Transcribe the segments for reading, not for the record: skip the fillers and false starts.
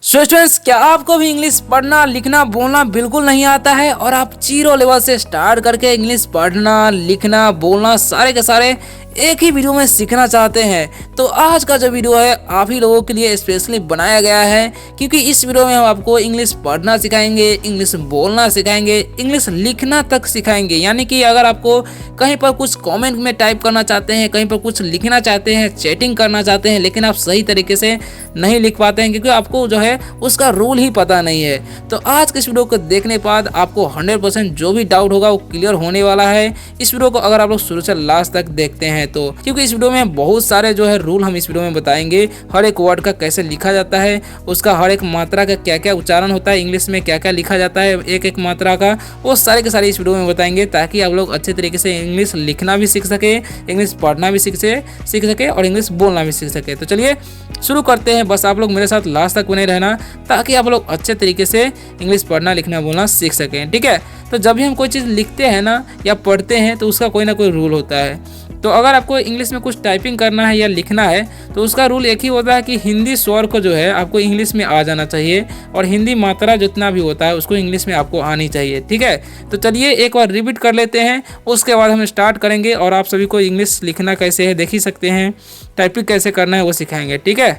So students, क्या आपको भी इंग्लिश पढ़ना लिखना बोलना बिल्कुल नहीं आता है और आप जीरो लेवल से स्टार्ट करके इंग्लिश पढ़ना लिखना बोलना सारे के सारे एक ही वीडियो में सीखना चाहते हैं? तो आज का जो वीडियो है आप ही लोगों के लिए स्पेशली बनाया गया है, क्योंकि इस वीडियो में हम आपको इंग्लिश पढ़ना सिखाएंगे, इंग्लिश बोलना सिखाएंगे, इंग्लिश लिखना तक सिखाएंगे। यानी कि अगर आपको कहीं पर कुछ कमेंट में टाइप करना चाहते हैं, कहीं पर कुछ लिखना चाहते हैं, चैटिंग करना चाहते हैं, लेकिन आप सही तरीके से नहीं लिख पाते हैं क्योंकि आपको जो है उसका रूल ही पता नहीं है, तो आज के इस वीडियो को देखने के बाद आपको 100% जो भी डाउट होगा वो क्लियर होने वाला है। इस वीडियो को अगर आप लोग शुरू से लास्ट तक देखते हैं तो, क्योंकि इस वीडियो में बहुत सारे जो है रूल हम इस वीडियो में बताएंगे। हर एक वर्ड का कैसे लिखा जाता है, उसका हर एक मात्रा का क्या क्या उच्चारण होता है, इंग्लिश में क्या क्या लिखा जाता है एक एक मात्रा का, वो सारे के सारे इस वीडियो में बताएंगे, ताकि आप लोग अच्छे तरीके से इंग्लिश लिखना भी सीख सके, इंग्लिश पढ़ना भी सीख सके और इंग्लिश बोलना भी सीख सके। तो चलिए शुरू करते हैं। बस आप लोग मेरे साथ लास्ट तक बने रहना ताकि आप लोग अच्छे तरीके से इंग्लिश पढ़ना लिखना बोलना सीख सकें, ठीक है। तो जब भी हम कोई चीज़ लिखते हैं ना या पढ़ते हैं तो उसका कोई ना कोई रूल होता है। तो अगर आपको इंग्लिश में कुछ टाइपिंग करना है या लिखना है तो उसका रूल एक ही होता है कि हिंदी स्वर को जो है आपको इंग्लिश में आ जाना चाहिए और हिंदी मात्रा जितना भी होता है उसको इंग्लिश में आपको आनी चाहिए, ठीक है। तो चलिए एक बार रिपीट कर लेते हैं, उसके बाद हम स्टार्ट करेंगे और आप सभी को इंग्लिश लिखना कैसे है देख ही सकते हैं, टाइपिंग कैसे करना है वो सिखाएंगे, ठीक है।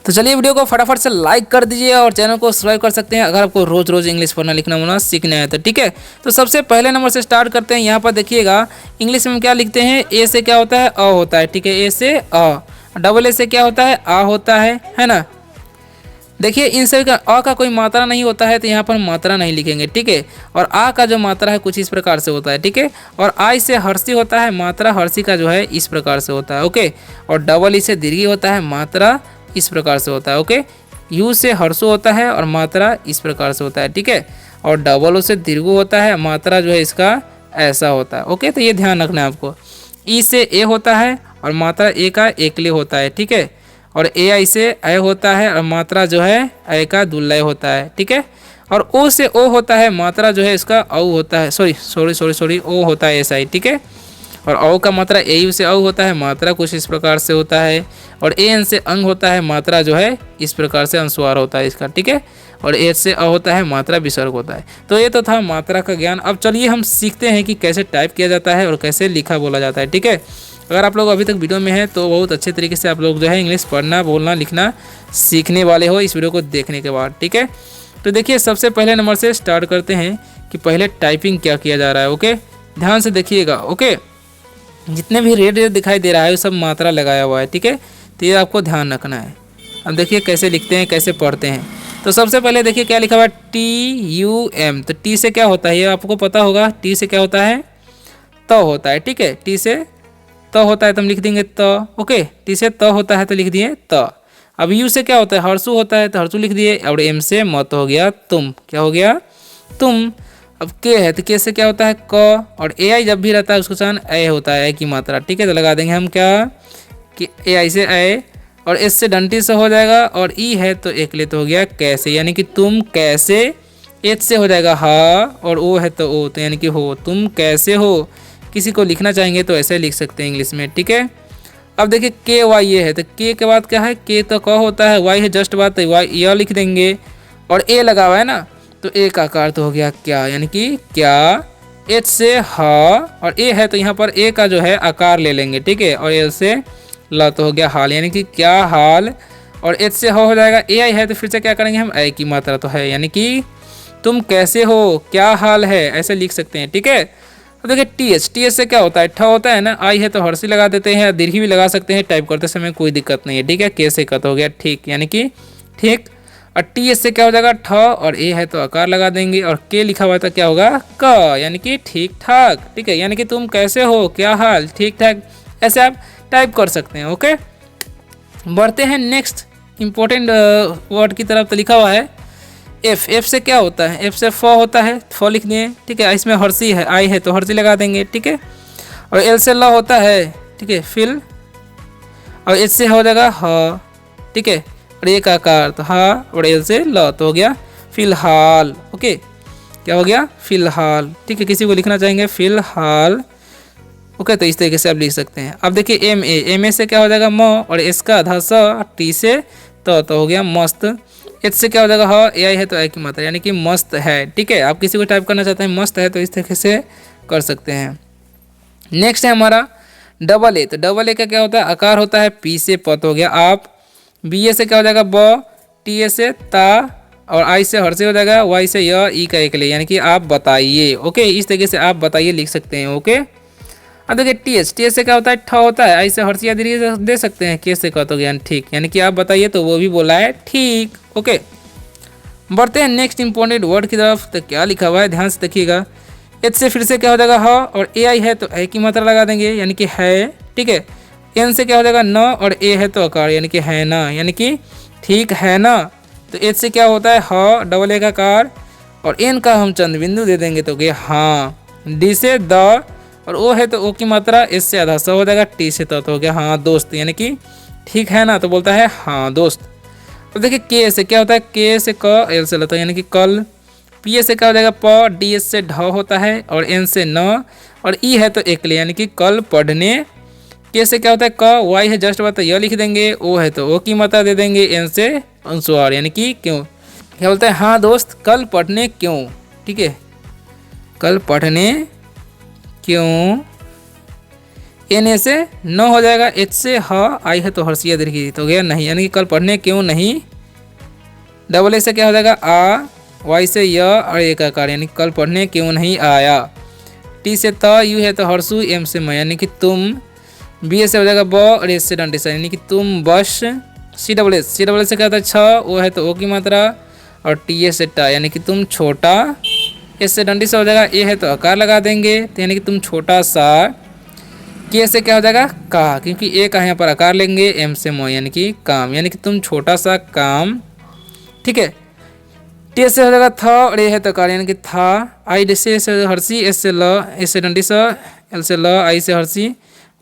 तो चलिए वीडियो को फटाफट से लाइक कर दीजिए और चैनल को सब्सक्राइब कर सकते हैं अगर आपको रोज रोज इंग्लिश पढ़ना लिखना बोलना सीखना है तो, ठीक है। तो सबसे पहले नंबर से स्टार्ट करते हैं। यहाँ पर देखिएगा इंग्लिश में क्या लिखते हैं, ए से क्या होता है, अ होता है, ठीक है। ए से अ, डबल ए से क्या होता है, आ होता है ना। देखिए इन सभी का अ का कोई मात्रा नहीं होता है तो यहाँ पर मात्रा नहीं लिखेंगे, ठीक है। और आ का जो मात्रा है कुछ इस प्रकार से होता है, ठीक है। और आई से हर्षी होता है, मात्रा हर्षी का जो है इस प्रकार से होता है, ओके। और डबल ई से दीर्घी होता है, मात्रा इस प्रकार से होता है, ओके। यू से हर्षो होता है और मात्रा इस प्रकार से होता है, ठीक है। और डबल ओ से दीर्घो होता है, मात्रा जो है इसका ऐसा होता है, ओके। तो ये ध्यान रखना है आपको। ई से ए होता है और मात्रा ए का एकले होता है, ठीक है। और ए आई से ए होता है और मात्रा जो है ए का दुल्लय होता है, ठीक है। और ओ से ओ होता है, मात्रा जो है इसका औ होता है, सॉरी ओ होता है ऐसा ही, ठीक है। और औ का मात्रा ए यू से औ होता है, मात्रा कुछ इस प्रकार से होता है। और ए एन से अंग होता है, मात्रा जो है इस प्रकार से अनुस्वार होता है इसका, ठीक है। और एच से अ होता है, मात्रा विसर्ग होता है। तो ये तो था मात्रा का ज्ञान। अब चलिए हम सीखते हैं कि कैसे टाइप किया जाता है और कैसे लिखा बोला जाता है, ठीक है। अगर आप लोग अभी तक वीडियो में हैं तो बहुत अच्छे तरीके से आप लोग जो है इंग्लिश पढ़ना बोलना लिखना सीखने वाले हो इस वीडियो को देखने के बाद, ठीक है। तो देखिए सबसे पहले नंबर से स्टार्ट करते हैं कि पहले टाइपिंग क्या किया जा रहा है, ओके। ध्यान से देखिएगा, ओके। जितने भी रेड दिखाई दे रहा है वो सब मात्रा लगाया हुआ है, ठीक है। तो ये आपको ध्यान रखना है। अब देखिए कैसे लिखते हैं कैसे पढ़ते हैं। तो सबसे पहले देखिए क्या लिखा हुआ है, TUM। तो टी से क्या होता है ये आपको पता होगा, टी से क्या होता है, त होता है, ठीक है। टी से त होता है तो हम लिख देंगे त, ओके। टी से त होता है तो लिख दिए त। अब यू से क्या होता है, हर्षु होता है तो हर्षु लिख दिए। और एम से मत हो गया तुम, क्या हो गया तुम। अब के है तो के से क्या होता है क। और ए आई जब भी रहता है उसको साथ ए होता है, ए की मात्रा, ठीक है। तो लगा देंगे हम क्या कि ए आई से ए। और एस से डंटी से हो जाएगा। और ई है तो एक ले तो हो गया कैसे, यानी कि तुम कैसे। एच से हो जाएगा हा। और ओ है तो ओ, तो यानी कि हो, तुम कैसे हो। किसी को लिखना चाहेंगे तो ऐसे लिख सकते हैं इंग्लिश में, ठीक है। अब देखिए के वाई ये है तो के के बाद क्या है, के तो क होता है, वाई है जस्ट बात है वाई यह लिख देंगे। और ए लगा हुआ है ना तो ए का आकार तो हो गया क्या, यानी कि क्या। एच से हा। और ए है तो यहाँ पर ए का जो है आकार ले लेंगे, ठीक है। और एल से ल तो हो गया हाल, यानी कि क्या हाल। और एच से हो जाएगा। ए आई है तो फिर से क्या करेंगे हम, ए की मात्रा तो है, यानी कि तुम कैसे हो, क्या हाल है, ऐसे लिख सकते हैं, ठीक है। तो देखिए टी एच से क्या होता है, ठ होता है ना। आई है तो हर्षी लगा देते हैं, दीर्घी भी लगा सकते हैं, टाइप करते समय कोई दिक्कत नहीं है, ठीक है। के से कत हो गया ठीक, यानी कि ठीक। और टी एच से क्या हो जाएगा ठ। और ए है तो आकार लगा देंगे। और के लिखा हुआ तो क्या होगा क, यानी कि ठीक ठाक, ठीक है। यानी कि तुम कैसे हो, क्या हाल, ठीक ठाक, ऐसे आप टाइप कर सकते हैं, ओके। बढ़ते हैं नेक्स्ट इंपॉर्टेंट वर्ड की तरफ। तो लिखा हुआ है एफ। एफ से क्या होता है, एफ से फ होता है, फ लिख दिए, ठीक है। इसमें हर्षी है, आई है तो हर्षी लगा देंगे, ठीक है। और एल से ल होता है, ठीक है, फिल। और एच से हो जाएगा ह, ठीक है। और एक आकार तो हा। और एल से ल तो हो गया फिलहाल, ओके। क्या हो गया फिलहाल, ठीक है। किसी को लिखना चाहेंगे फिलहाल, ओके। तो इस तरीके से आप लिख सकते हैं। अब देखिए एम ए से क्या हो जाएगा म। और एस का आधा स। टी से तो हो गया मस्त। एच से क्या हो जाएगा ह, ए आई है तो आई की मात्रा, यानी कि मस्त है। ठीक है, आप किसी को टाइप करना चाहते हैं मस्त है तो इस तरीके से कर सकते हैं। नेक्स्ट है हमारा डबल ए। तो डबल ए का क्या होता है, आकार होता है पी से पत हो गया आप, बी ए से क्या हो जाएगा ब, टी ए से ता, और आई से हर से हो जाएगा, वाई से य, ई का एक ले, यानी कि आप बताइए। ओके, इस तरीके से आप बताइए लिख सकते हैं। ओके, अब देखिए टी एच से क्या होता है ठ होता है, आई से हर से दे सकते हैं, के से कहते हो ज्ञान ठीक, यानी कि आप बताइए तो वो भी बोला है ठीक। ओके, बढ़ते हैं नेक्स्ट इंपॉर्टेंट वर्ड की तरफ। तो क्या लिखा हुआ है ध्यान से देखिएगा। एच से फिर से क्या हो जाएगा ह, और ए आई है तो ए की मात्रा लगा देंगे, यानी कि है। ठीक है, एन से क्या हो जाएगा न, और ए है तो आकार, यानी कि है ना, यानी कि ठीक है ना। तो एच से क्या होता है ह, डबल ए का आकार, और एन का हम चंद बिंदु दे देंगे तो क्या हाँ। डी से द, और ओ है तो ओ की मात्रा, एस से आधा स हो जाएगा, टी से तो हो गया हाँ दोस्त, यानी कि ठीक है ना, तो बोलता है हाँ दोस्त। तो देखिए के से क्या होता है, के से क, एल से लता, यानी कि कल। पी ए से क्या हो जाएगा प, डी एस से ढ होता है, और एन से न, और ई है तो एक ले, यानी कि कल पढ़ने। के से क्या होता है क, वाई है जस्ट बात यह लिख देंगे, ओ है तो ओ की मात्रा दे देंगे, एन से अनुस्वार, यानी कि क्यों। क्या बोलता है हाँ दोस्त कल पढ़ने क्यों। ठीक है, कल पढ़ने क्यों। एन ए से न हो जाएगा, एच से ह, आई है तो हर्षिया दीर्घ तो गया नहीं, यानी कि कल पढ़ने क्यों नहीं। डबल ए से क्या हो जाएगा आ, वाई से य, और एक आकार, यानी कल पढ़ने क्यों नहीं आया। टी से त, यू है तो हर्षु, एम से मैं, यानी कि तुम। बी ए से हो जाएगा ब, और एस से डंडी, यानी कि तुम बस। सी डबल ए से क्या होता है छ, ओ है तो ओ की मात्रा, और टी ए से टा, यानी कि तुम छोटा। एस से डंडी से हो जाएगा, ए है तो आकार लगा देंगे, तो यानी कि तुम छोटा सा। के से क्या हो जाएगा का, क्योंकि ए का यहाँ पर आकार लेंगे, एम से मो, यानी कि काम, यानी कि तुम छोटा सा काम। ठीक है, टी से हो जाएगा थ, और ए है तो आकार, यानी कि था। आई से हर्षी, एस से ल, एस से डंडी सा, एल से ल, आई से हर्षी,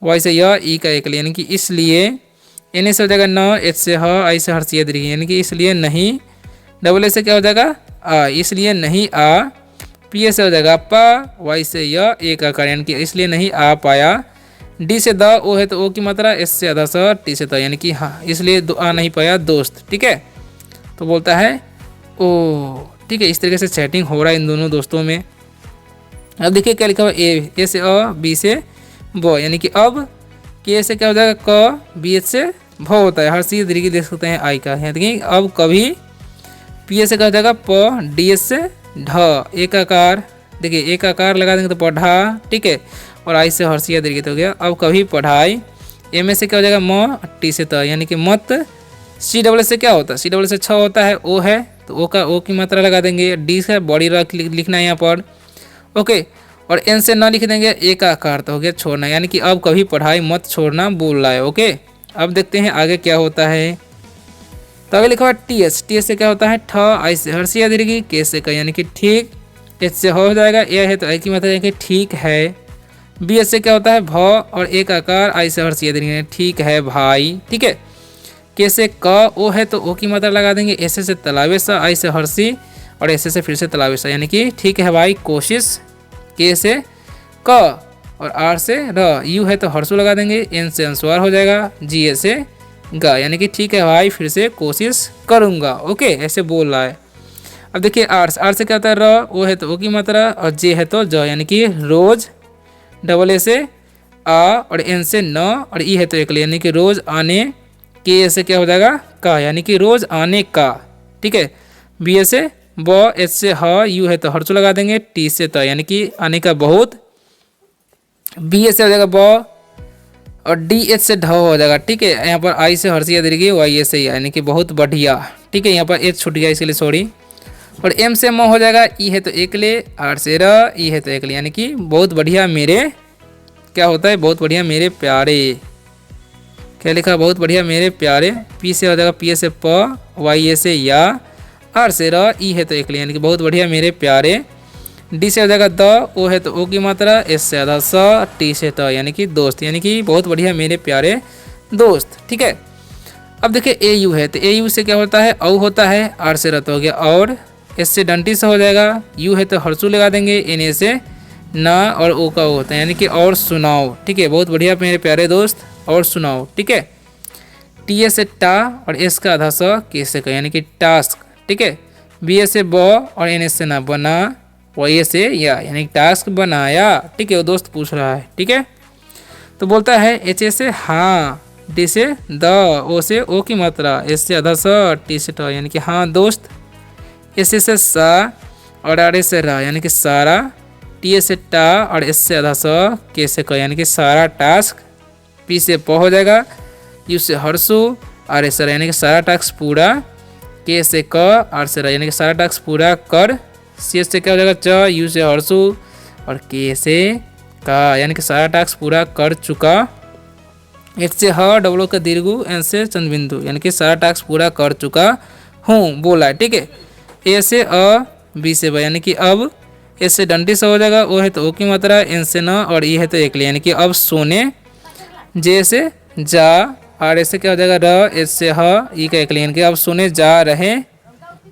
वाई से य, ई का एक ले, यानी कि इसलिए। एन ए से हो जाएगा न, एच से ह, आई से हर्षी दीर्घ, यानी कि इसलिए नहीं। डबल ए से क्या हो जाएगा आ, इसलिए नहीं आ। पी ए से हो जाएगा पा, वाई से य, ए का आकार, यानी कि इसलिए नहीं आ पाया। डी से द, ओ है तो ओ की मात्रा, एस से आधा सा, टी से त, यानी कि हाँ इसलिए आ नहीं पाया दोस्त। ठीक है, तो बोलता है ओ। ठीक है, इस तरीके से चैटिंग हो रहा है इन दोनों दोस्तों में। अब देखिए क्या लिखा हुआ ए से अ, बी से ब, यानी कि अब के से क्या हो जाएगा क, बी एच से भ होता है, हर चीज तरीके देख सकते हैं आई का, यानी कि अब कभी। पी ए से क्या हो जाएगा प, डी एस से ढ, एक आकार, देखिए एक आकार लगा देंगे तो पढ़ा। ठीक है, और आई से हर्षिया दीर्घित हो गया, अब कभी पढ़ाई। एम ए से क्या हो जाएगा म, टी से त, यानी कि मत। सी डबल से क्या होता है, सी डबल से छ होता है, ओ है तो ओ का ओ की मात्रा लगा देंगे। डी से बॉडी रख लिखना है यहाँ पर। ओके, और एन से न लिख देंगे, ए का आकार तो हो गया छोड़ना, यानी कि अब कभी पढ़ाई मत छोड़ना बोल रहा है। ओके, अब देखते हैं आगे क्या होता है। तो आगे लिखा हुआ टी एस से क्या होता है ठ, आई से हर्षिया दीर्घ, के से का, यानी कि ठीक। एच से हो जाएगा, ए है तो आई की मात्रा, यानी कि ठीक है। बी एस से क्या होता है भ, और एक आकार, आई से हर्षिया दीर्घ, ठीक है भाई। ठीक है, के से क, ओ है तो ओ की मात्रा लगा देंगे, ऐसे से तलावे सा, आई से हर्षी, और ऐसे से फिर से तलावे सा, यानी कि ठीक है भाई कोशिश। के से क, और आर से र, यू है तो हर्षु लगा देंगे, एन से अनुस्वार हो जाएगा, जी ए से गा, यानी कि ठीक है भाई फिर से कोशिश करूँगा। ओके, ऐसे बोल रहा है। अब देखिए आर से क्या होता है र, ओ है तो ओ की मात्रा, और जे है तो ज, यानी कि रोज। डबल ए से आ, और एन से न, और ई है तो एक ले, यानी कि रोज आने। के से क्या हो जाएगा का, यानी कि रोज आने का। ठीक है, बी ए से ब, एच से ह, यू है तो हर्षु लगा देंगे, टी से त, यानी कि आने का बहुत। बी ए से हो जाएगा ब, और डी एच से ढ हो जाएगा। ठीक है, यहाँ पर आई से हर्षिया दीर्घ, वाई ए से, यानी कि बहुत बढ़िया। ठीक है, यहाँ पर एच छूट गया इसके लिए सॉरी। और एम से म हो जाएगा, ई है तो एक ले, आर से र, ई है तो एक ले, यानी कि बहुत बढ़िया मेरे क्या होता है, बहुत बढ़िया मेरे प्यारे। क्या लिखा, बहुत बढ़िया मेरे प्यारे। पी से हो जाएगा पी ए से प, वाई ए से या, आर से र, ई है तो एक ले, यानी कि बहुत बढ़िया मेरे प्यारे। डी से हो जाएगा द, ओ है तो ओ की मात्रा, एस से आधा स, टी से त, यानी कि दोस्त, यानी कि बहुत बढ़िया मेरे प्यारे दोस्त। ठीक है, अब देखिए ए यू है तो ए यू से क्या होता है औ होता है, आर से रत हो गया और, एस से डंटी से हो जाएगा, यू है तो हर्षु लगा देंगे, एन ए से ना, और ओ का ओ होता है, यानी कि और सुनाओ। ठीक है, बहुत बढ़िया मेरे प्यारे दोस्त, और सुनाओ। ठीक है, टी ए से टा, और एस का आधा स, के से का, यानी कि टास्क। ठीक है। बी से ब और एन से ना बना, वाई से या, यानी टास्क बनाया, ठीक है। वो दोस्त पूछ रहा है, ठीक है। तो बोलता है एच से हाँ, डी से द, ओ से ओ की मात्रा, एस से अधा स, टी से ट, यानी कि हाँ दोस्त। एस से सा और आर से रा, यानी कि सारा। टी से टा और एस से आधा स, के से क, यानी कि सारा टास्क। पी से प हो जाएगा, यू से हर्षु, आर से रा, यानी कि सारा टास्क पूरा। के से क, आर से रा, यानी कि सारा टास्क पूरा कर। सी से क्या हो जाएगा च, यू से हर्षु और के से का, यानी कि सारा टास्क पूरा कर चुका। एच से ह, डबल का दीर्घु, एन से चंद्रबिंदु, यानी कि सारा टास्क पूरा कर चुका हूँ, बोला, ठीक है। ए से अ, बी से ब, यानी कि अब। एस से डंडी से हो जाएगा, ओ है तो ओ की मात्रा, एन से न और ई है तो एक, यानी कि अब सोने। जे से जा, आर से क्या हो जाएगा र, एच से ह, ई का एक, यानी कि अब सोने जा रहे,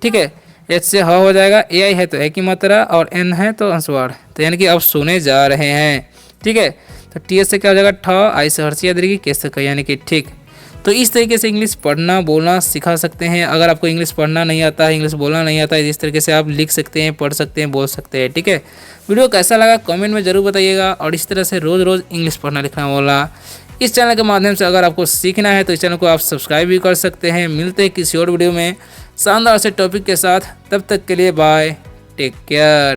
ठीक है। एच से ह हो जाएगा, ए आई है तो ए की मात्रा और एन है तो अनुस्वार, तो यानी कि अब सोने जा रहे हैं, ठीक है। तो टी से क्या हो जाएगा ठ, आई से हर्षिया दीर्घ, के से क, यानी कि ठीक। तो इस तरीके से इंग्लिश पढ़ना बोलना सिखा सकते हैं। अगर आपको इंग्लिश पढ़ना नहीं आता है, इंग्लिश बोलना नहीं आता है, इस तरीके से आप लिख सकते हैं, पढ़ सकते हैं, बोल सकते हैं, ठीक है। वीडियो कैसा लगा कमेंट में ज़रूर बताइएगा। और इस तरह से रोज़ रोज़ इंग्लिश पढ़ना लिखना बोलना इस चैनल के माध्यम से अगर आपको सीखना है तो इस चैनल को आप सब्सक्राइब भी कर सकते हैं। मिलते हैं किसी और वीडियो में शानदार से टॉपिक के साथ, तब तक के लिए बाय, टेक केयर।